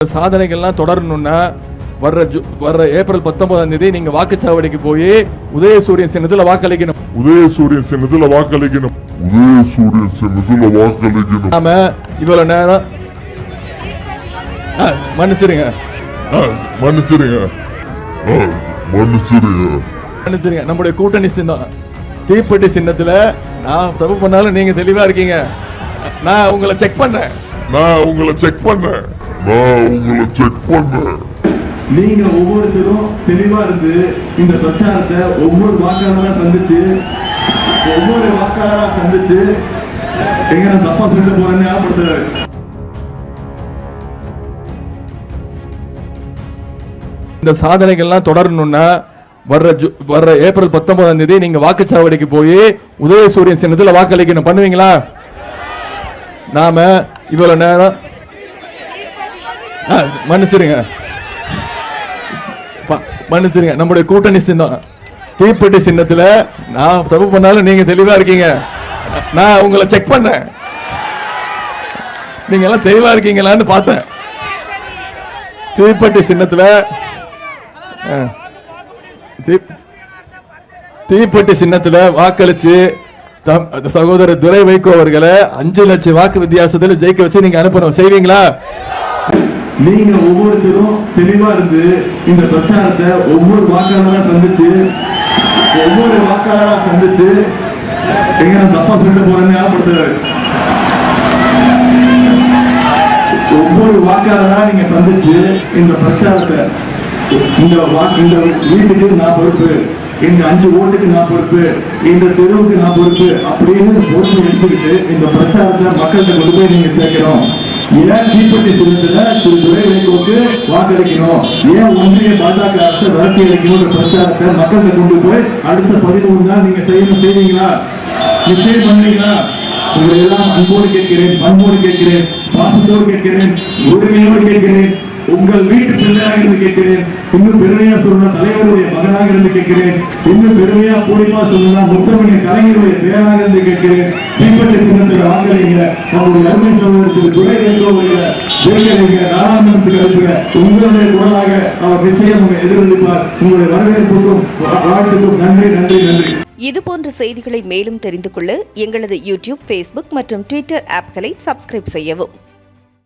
சாதனைகள்லாம் தொடரணும்னா வர்ற ஏப்ரல் 19ஆம் தேதி நீங்க வாக்குச்சாவடிக்கு போய் உதயசூரியன் சின்னத்துல வாக்களிக்கணும். நாம இவ்வளவு நேரம் மன்னிச்சிருங்க நம்முடைய கூட்டணி சின்னம் தீப்பெட்டி சின்னத்துல நான் தப்பு பண்ணாலும் நீங்க தெளிவா இருக்கீங்க. நான் உங்களை செக் பண்ணேன். நீங்க ஒவ்வொருத்தரும் தெளிவா இருந்து இந்த பிரச்சாரத்தை ஒவ்வொரு வாக்காளராக சந்திச்சு எங்க நான் தப்பா சொல்லிட்டு போறேன்னு ஞாபகப்படுத்துறாரு. இந்த சாதனைகள்லாம் தொடரணும்னா வர்ற ஏப்ரல் 19ஆம் தேதி நீங்க வாக்குச்சாவடிக்கு போய் உதயசூரியன் சின்னத்துல வாக்களிக்கணும். பண்ணுவீங்களா? நாம இவ்வளவு நேரம் மன்னிச்சிருங்க நம்முடைய கூட்டணி சின்னம் தீப்பெட்டி சின்னத்துல நான் தப்பு பண்ணாலும் நீங்க தெளிவா இருக்கீங்க. நான் உங்களை செக் பண்ணேன். நீங்க எல்லாம் தெளிவா இருக்கீங்களான்னு பார்த்தேன். தீப்பெட்டி சின்னத்துல வாக்களிச்சு சகோதரர் துரை வைகோ அவர்களை 5 லட்சம் வாக்கு வித்தியாசத்துல ஜெயிக்க வச்சு நீங்க அனுப்பணும். செய்வீங்களா? நீங்க ஒவ்வொருத்தரும் தெளிவா இருந்து இந்த பிரச்சாரத்தை ஒவ்வொரு வாக்காளராக சந்திச்சு எங்க நான் தப்பா சொல்லிட்டு போறேன்னு ஞாபகப்படுத்துறாரு. ஒவ்வொரு வாக்காளராக நீங்க சந்திச்சு இந்த பிரச்சாரத்தை இந்த வீட்டுக்கு நான் பொறுப்பு, இந்த 5 ஓட்டுக்கு நான் பொறுப்பு, இந்த தெருவுக்கு நான் பொறுப்பு அப்படின்னு பொறுப்பு எடுத்துக்கிட்டு இந்த பிரச்சாரத்தை மக்கள்கிட்ட கொண்டு போய் நீங்க சேர்க்கணும். ஏன் தீப்பெட்டி சின்னத்துல துறை வைகோக்கு வாக்களிக்கணும், ஏன் ஒன்றிய பாஜக அரசு விரட்டி அளிக்கணும் பிரச்சாரத்தை மக்கள்கிட்ட கொண்டு போய் அடுத்த 13 நாள் நீங்க செய்வீங்களா? நிச்சயம் பண்ணுவீங்களா? உங்களை எல்லாம் அன்போடு கேட்கிறேன், பாசத்தோடு கேட்கிறேன், உரிமையோடு கேட்கிறேன். உங்கள் வீட்டு பிள்ளையாக இருந்து கேட்கிறேன். இன்னும் பெருமையா சொல்ற தலைவருடைய மகனாக இருந்து கேட்கிறேன். இன்னும் பெருமையா பூரிப்பா சொல்லுங்க முத்தமிழ் கலைஞருடைய பேராக இருந்து கேட்கிறேன். தீப்பெட்டி சின்னத்தில் வாக்களிங்க. நம்முடைய அருமை சகோதரத்துக்கு துறை வைகோவைய ஜெயிக்கிறீங்க. நாடாளுமன்றத்துக்கு அனுப்புங்க. உங்களுடைய குரலாக அவர் நிச்சயம் எதிரொலிப்பார். உங்களுடைய வரவேற்புக்கும் வாழ்த்துக்கும் நன்றி. இதுபோன்ற செய்திகளை மேலும் தெரிந்து கொள்ள எங்களது யூடியூப், Facebook மற்றும் Twitter ஆப்களை சப்ஸ்கிரைப் செய்யவும்.